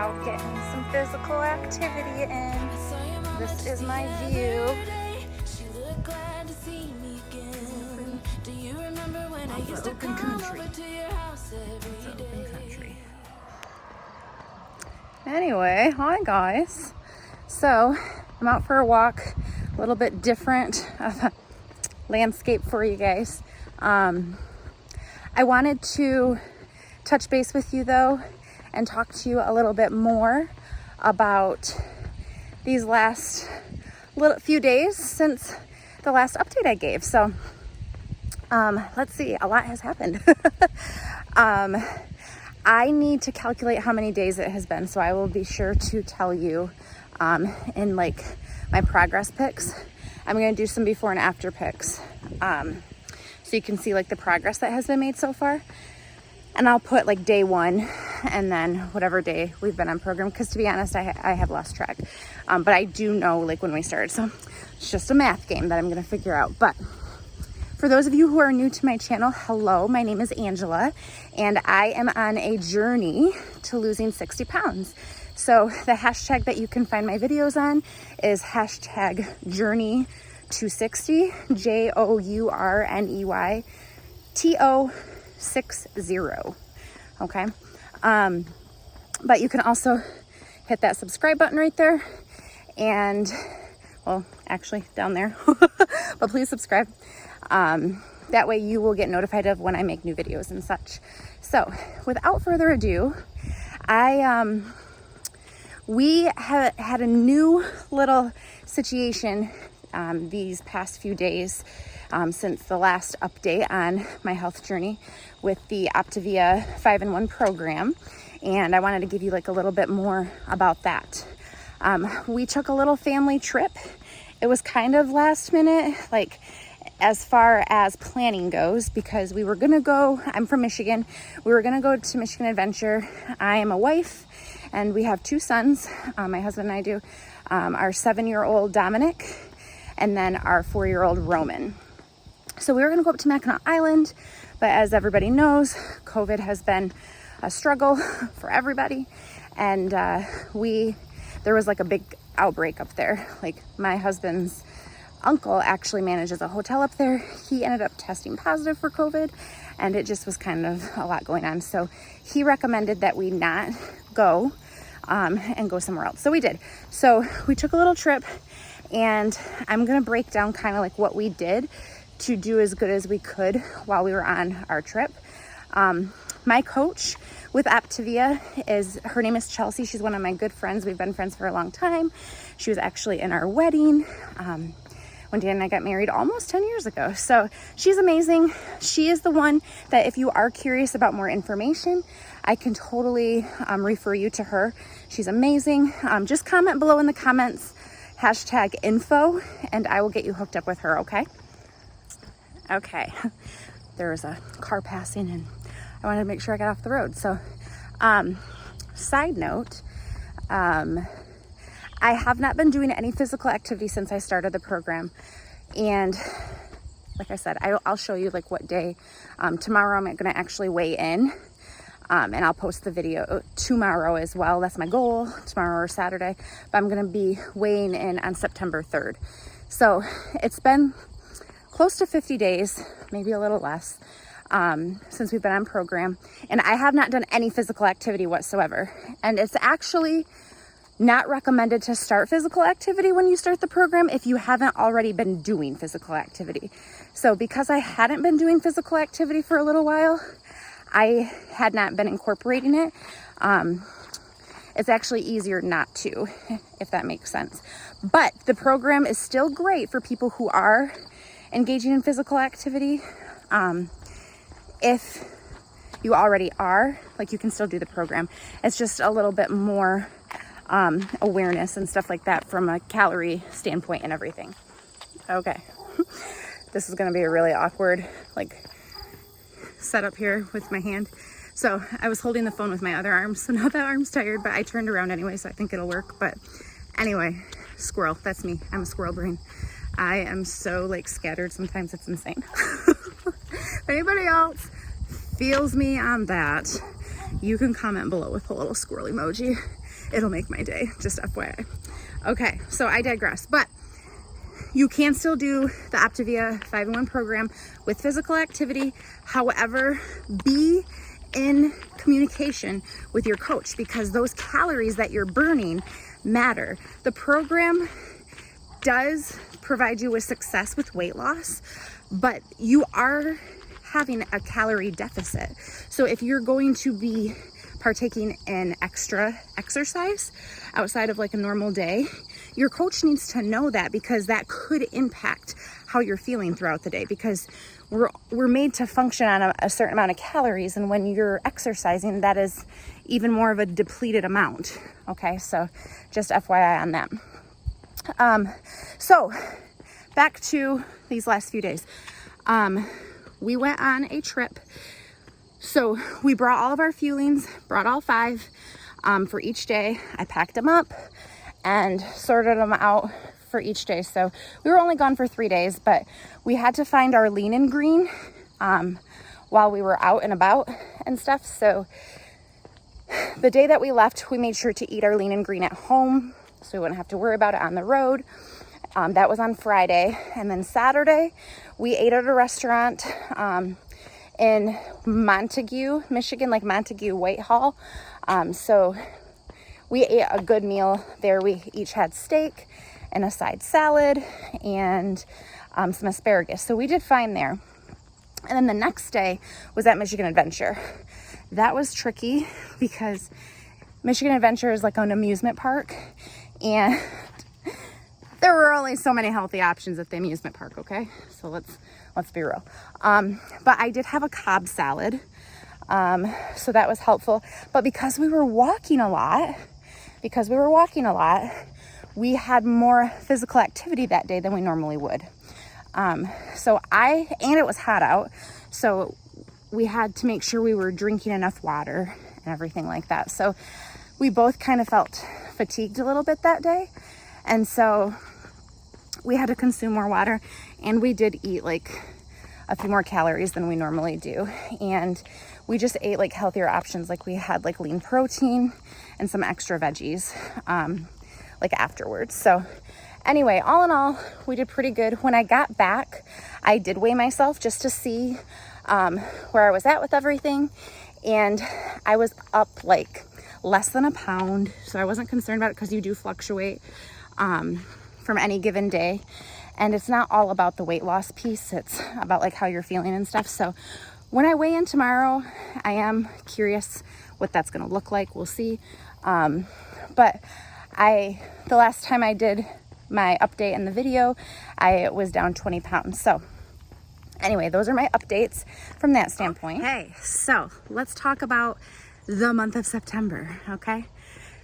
out getting some physical activity in. This is my view. It's open country. It's open country. Anyway, hi guys. So I'm out for a walk, a little bit different of a landscape for you guys. I wanted to touch base with you though and talk to you a little bit more about these last few days since the last update I gave. So let's see, a lot has happened. I need to calculate how many days it has been, so I will be sure to tell you in like my progress pics. I'm going to do some before and after pics, so you can see like the progress that has been made so far. And I'll put like day one and then whatever day we've been on program, because to be honest, I have lost track. But I do know like when we started, so it's just a math game that I'm going to figure out. But for those of you who are new to my channel, hello, my name is Angela, and I am on a journey to losing 60 pounds. So the hashtag that you can find my videos on is hashtag journey to 60, JOURNEYTO60. Okay. But you can also hit that subscribe button right there, and well, actually down there, but please subscribe. That way you will get notified of when I make new videos and such. So without further ado, we have had a new little situation these past few days since the last update on my health journey with the Optavia 5-in-1 program, and I wanted to give you like a little bit more about that. We took a little family trip. It was kind of last minute, like as far as planning goes, because we were gonna go, I'm from Michigan, we were gonna go to Michigan Adventure. I am a wife and we have two sons, my husband and I do, our 7-year-old Dominic, and then our 4-year-old Roman. So we were gonna go up to Mackinac Island, but as everybody knows, COVID has been a struggle for everybody. And there was like a big outbreak up there. Like my husband's uncle actually manages a hotel up there. He ended up testing positive for COVID, and it just was kind of a lot going on. So he recommended that we not go and go somewhere else. So we did. So we took a little trip, and I'm going to break down kind of like what we did to do as good as we could while we were on our trip. My coach with Optavia her name is Chelsea. She's one of my good friends. We've been friends for a long time. She was actually in our wedding when Dan and I got married almost 10 years ago. So she's amazing. She is the one that if you are curious about more information, I can totally refer you to her. She's amazing. Just comment below in the comments, hashtag info, and I will get you hooked up with her, okay? Okay, there was a car passing and I wanted to make sure I got off the road. So, side note, I have not been doing any physical activity since I started the program. And like I said, I'll show you like what day. Tomorrow I'm going to actually weigh in, and I'll post the video tomorrow as well. That's my goal, tomorrow or Saturday. But I'm going to be weighing in on September 3rd. So it's been close to 50 days, maybe a little less, since we've been on program, and I have not done any physical activity whatsoever. And it's actually not recommended to start physical activity when you start the program if you haven't already been doing physical activity. So because I hadn't been doing physical activity for a little while, I had not been incorporating it. It's actually easier not to, if that makes sense. But the program is still great for people who are engaging in physical activity. If you already are, like, you can still do the program. It's just a little bit more awareness and stuff like that from a calorie standpoint and everything. Okay. This is going to be a really awkward like setup here with my hand. So I was holding the phone with my other arm, so now that arm's tired, but I turned around anyway, so I think it'll work. But anyway, squirrel, that's me. I'm a squirrel brain. I am so like scattered sometimes, it's insane. If anybody else feels me on that, you can comment below with a little squirrel emoji. it'll make my day, just FYI. Okay, so I digress, but you can still do the Optavia 5-in-1 program with physical activity. However, be in communication with your coach, because those calories that you're burning matter. The program does provide you with success with weight loss, but you are having a calorie deficit. So if you're going to be partaking in extra exercise outside of like a normal day, your coach needs to know that, because that could impact how you're feeling throughout the day, because we're made to function on a certain amount of calories, and when you're exercising, that is even more of a depleted amount. Okay, so just FYI on that. So back to these last few days. We went on a trip. So we brought all of our fuelings, brought all 5 for each day. I packed them up and sorted them out for each day. So we were only gone for 3 days, but we had to find our lean and green while we were out and about and stuff. So the day that we left, we made sure to eat our lean and green at home, so we wouldn't have to worry about it on the road. That was on Friday. And then Saturday, we ate at a restaurant in Montague, Michigan, like Montague Whitehall. So we ate a good meal there. We each had steak and a side salad and some asparagus. So we did fine there. And then the next day was at Michigan Adventure. That was tricky because Michigan Adventure is like an amusement park, and there were only so many healthy options at the amusement park, okay? So let's be real. But I did have a Cobb salad, so that was helpful. But because we were walking a lot, we had more physical activity that day than we normally would. And it was hot out, so we had to make sure we were drinking enough water and everything like that. So we both kind of felt fatigued a little bit that day. And so we had to consume more water, and we did eat like a few more calories than we normally do. And we just ate like healthier options. Like we had like lean protein and some extra veggies, like afterwards. So anyway, all in all, we did pretty good. When I got back, I did weigh myself just to see where I was at with everything. And I was up like less than a pound. So I wasn't concerned about it, because you do fluctuate from any given day. And it's not all about the weight loss piece. It's about like how you're feeling and stuff. So when I weigh in tomorrow, I am curious what that's going to look like. We'll see. But the last time I did my update in the video, I was down 20 pounds. So anyway, those are my updates from that standpoint. Okay, so let's talk about the month of September, okay?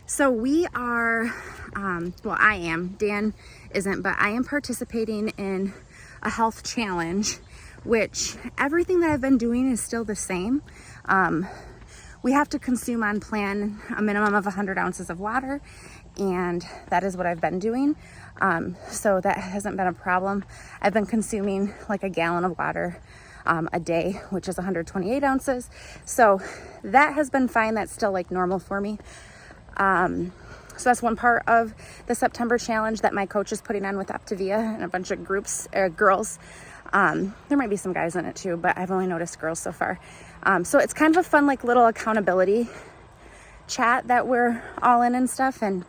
So we are, I am, Dan isn't, but I am participating in a health challenge, which everything that I've been doing is still the same. We have to consume on plan a minimum of 100 ounces of water, and that is what I've been doing. So that hasn't been a problem. I've been consuming like a gallon of water a day, which is 128 ounces. So that has been fine. That's still like normal for me. So that's one part of the September challenge that my coach is putting on with Optavia and a bunch of girls. There might be some guys in it too, but I've only noticed girls so far. So it's kind of a fun, like little accountability chat that we're all in and stuff. And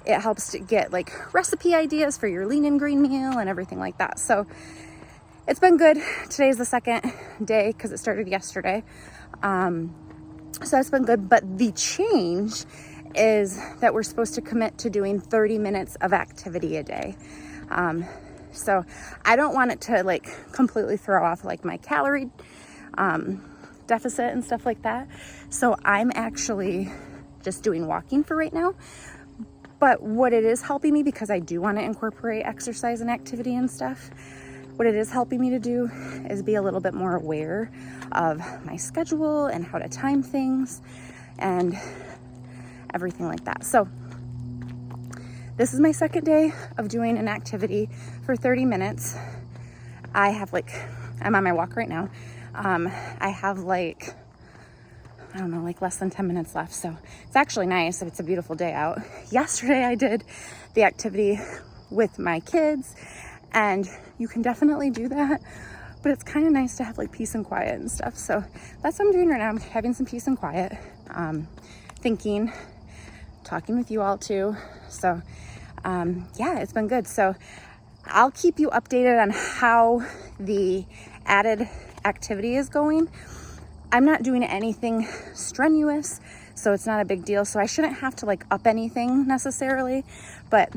it helps to get like recipe ideas for your lean and green meal and everything like that. So it's been good. Today's the second day because it started yesterday. So that's been good. But the change is that we're supposed to commit to doing 30 minutes of activity a day. So I don't want it to like completely throw off like my calorie deficit and stuff like that. So I'm actually just doing walking for right now. But what it is helping me, because I do want to incorporate exercise and activity and stuff, what it is helping me to do is be a little bit more aware of my schedule and how to time things and everything like that. So this is my second day of doing an activity for 30 minutes. I'm on my walk right now. I have like, I don't know, like less than 10 minutes left. So it's actually nice. It's a beautiful day out. Yesterday I did the activity with my kids, and you can definitely do that, but it's kind of nice to have like peace and quiet and stuff. So that's what I'm doing right now. I'm having some peace and quiet, thinking, talking with you all too. So yeah, it's been good. So I'll keep you updated on how the added activity is going. I'm not doing anything strenuous, so it's not a big deal. So I shouldn't have to like up anything necessarily, but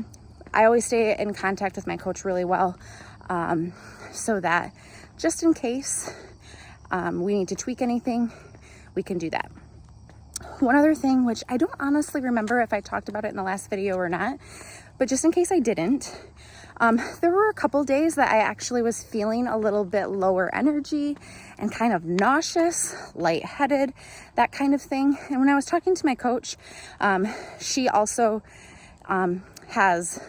I always stay in contact with my coach really well, so that just in case we need to tweak anything, we can do that. One other thing, which I don't honestly remember if I talked about it in the last video or not, but just in case I didn't, there were a couple days that I actually was feeling a little bit lower energy and kind of nauseous, lightheaded, that kind of thing. And when I was talking to my coach, she also has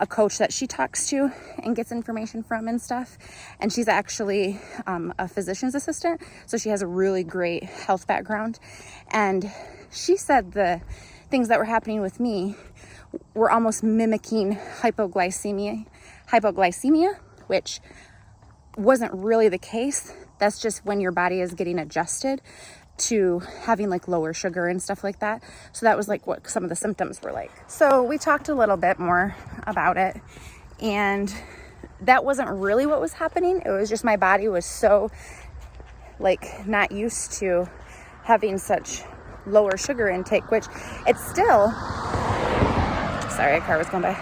a coach that she talks to and gets information from and stuff. And she's actually a physician's assistant, so she has a really great health background. And she said the things that were happening with me were almost mimicking hypoglycemia, which wasn't really the case. That's just when your body is getting adjusted to having like lower sugar and stuff like that. So that was like what some of the symptoms were like. So we talked a little bit more about it, and that wasn't really what was happening. It was just my body was so like not used to having such lower sugar intake, which it's still, sorry, a car was going by.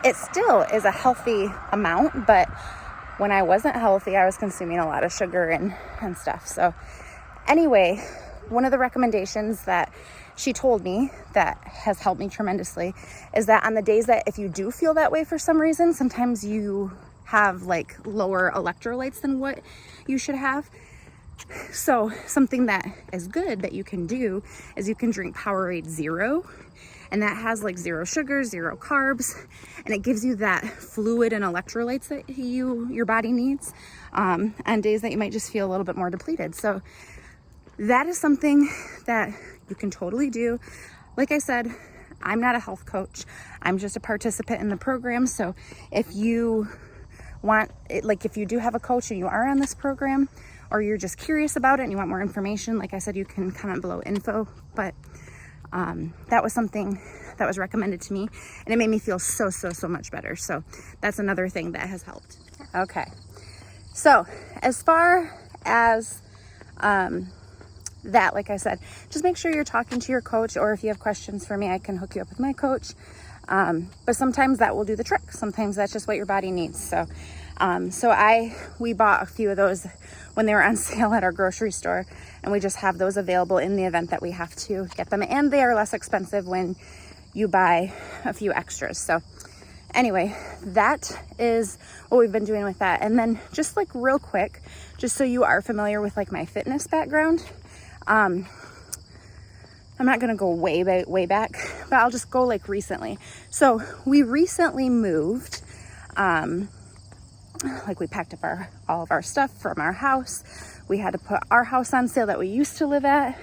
It still is a healthy amount, but when I wasn't healthy, I was consuming a lot of sugar and stuff. So anyway, one of the recommendations that she told me that has helped me tremendously is that on the days that if you do feel that way for some reason, sometimes you have like lower electrolytes than what you should have. So something that is good that you can do is you can drink Powerade Zero, and that has like 0 sugar, 0 carbs, and it gives you that fluid and electrolytes that your body needs on days that you might just feel a little bit more depleted. So that is something that you can totally do. Like I said, I'm not a health coach. I'm just a participant in the program. So if you want it, like if you do have a coach and you are on this program, or you're just curious about it and you want more information, like I said, you can comment below info. But that was something that was recommended to me, and it made me feel so much better. So that's another thing that has helped. Okay. So as far as that, like I said, just make sure you're talking to your coach, or if you have questions for me, I can hook you up with my coach. But sometimes that will do the trick. Sometimes that's just what your body needs. So we bought a few of those when they were on sale at our grocery store, and we just have those available in the event that we have to get them. And they are less expensive when you buy a few extras. So anyway, that is what we've been doing with that. And then just like real quick, just so you are familiar with like my fitness background, I'm not going to go way back, but I'll just go like recently. So we recently moved, like we packed up all of our stuff from our house. We had to put our house on sale that we used to live at.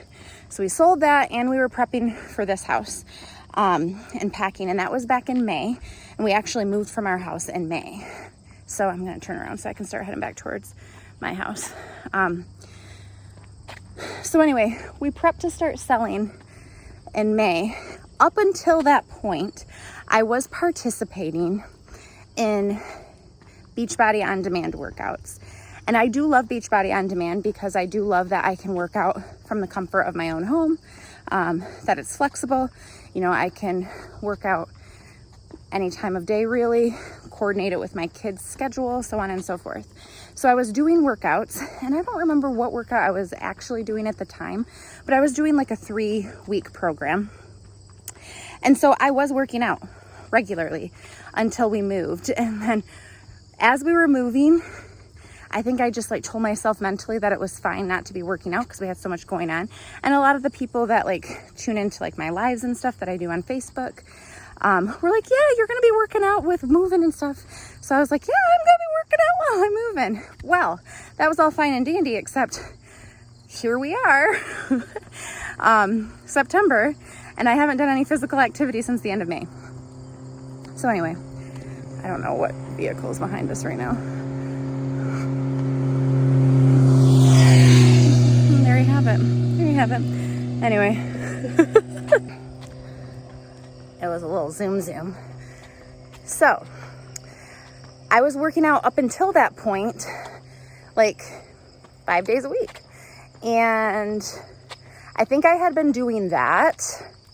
So we sold that, and we were prepping for this house, and packing. And that was back in May. And we actually moved from our house in May. So I'm going to turn around so I can start heading back towards my house. So anyway, we prepped to start selling in May. Up until that point, I was participating in Beachbody On Demand workouts. And I do love Beachbody On Demand because I do love that I can work out from the comfort of my own home, that it's flexible. You know, I can work out any time of day, really, coordinate it with my kids' schedule, so on and so forth. So I was doing workouts, and I don't remember what workout I was actually doing at the time, but I was doing like a 3-week program. And so I was working out regularly until we moved. And then as we were moving, I think I just like told myself mentally that it was fine not to be working out because we had so much going on. And a lot of the people that like tune into like my lives and stuff that I do on Facebook, were like, yeah, you're going to be working out with moving and stuff. So I was like, yeah, I'm going to be working out while I'm moving. Well, that was all fine and dandy, except here we are, September, and I haven't done any physical activity since the end of May. So anyway, I don't know what vehicle is behind us right now. There you have it. There you have it. Anyway, it was a little zoom. So I was working out up until that point, like 5 days a week. And I think I had been doing that.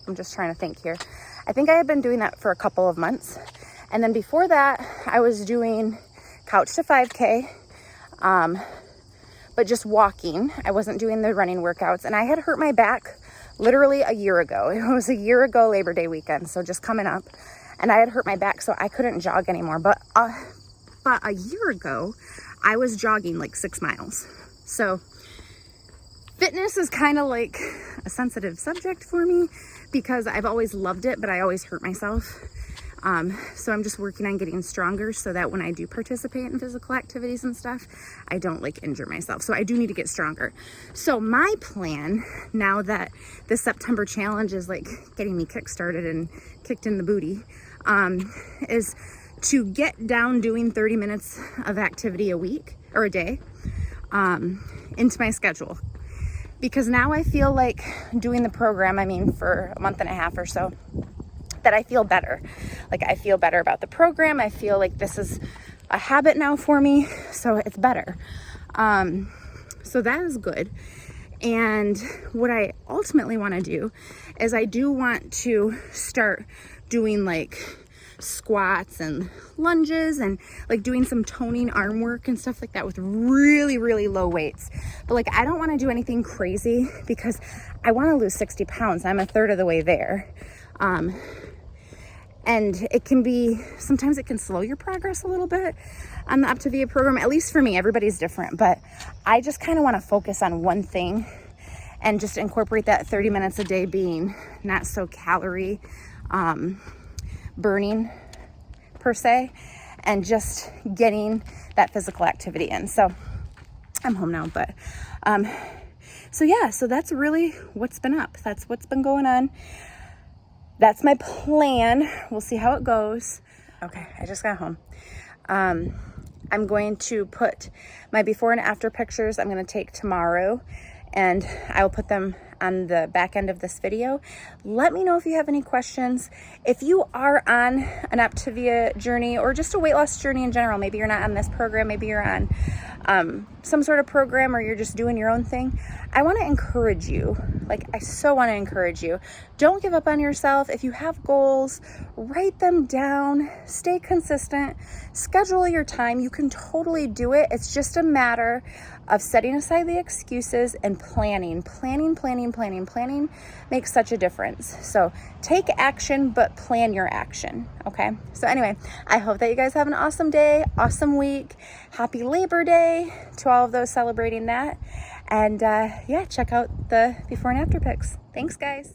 I'm just trying to think here. I think I had been doing that for a couple of months. And then before that, I was doing couch to 5K, but just walking. I wasn't doing the running workouts. And I had hurt my back literally a year ago. It was a year ago, Labor Day weekend. So just coming up. And I had hurt my back, so I couldn't jog anymore. But a year ago, I was jogging like 6 miles. So fitness is kind of like a sensitive subject for me because I've always loved it, but I always hurt myself. So I'm just working on getting stronger so that when I do participate in physical activities and stuff, I don't like injure myself. So I do need to get stronger. So my plan, now that the September challenge is like getting me kick-started and kicked in the booty, is to get down doing 30 minutes of activity a week or a day into my schedule. Because now I feel like doing the program, for a month and a half or so, that I feel better. Like I feel better about the program. I feel like this is a habit now for me, so it's better. So that is good. And what I ultimately want to do is I do want to start doing like squats and lunges and like doing some toning arm work and stuff like that with really, really low weights. But like, I don't want to do anything crazy because I want to lose 60 pounds. I'm a third of the way there. And it can be, sometimes it can slow your progress a little bit on the Optavia program, at least for me. Everybody's different, but I just kind of want to focus on one thing and just incorporate that 30 minutes a day being not so calorie burning per se, and just getting that physical activity in. So I'm home now, but so that's really what's been up. That's what's been going on. That's my plan. We'll see how it goes. Okay, I just got home. I'm going to put my before and after pictures I'm going to take tomorrow, and I will put them on the back end of this video. Let me know if you have any questions. If you are on an Optavia journey or just a weight loss journey in general, maybe you're not on this program, maybe you're on some sort of program, or you're just doing your own thing, I want to encourage you. Like, I so want to encourage you. Don't give up on yourself. If you have goals, write them down, stay consistent, schedule your time. You can totally do it. It's just a matter of setting aside the excuses and planning. Planning makes such a difference. So take action, but plan your action. Okay. So anyway, I hope that you guys have an awesome day, awesome week. Happy Labor Day to all of those celebrating that. And check out the before and after pics. Thanks, guys.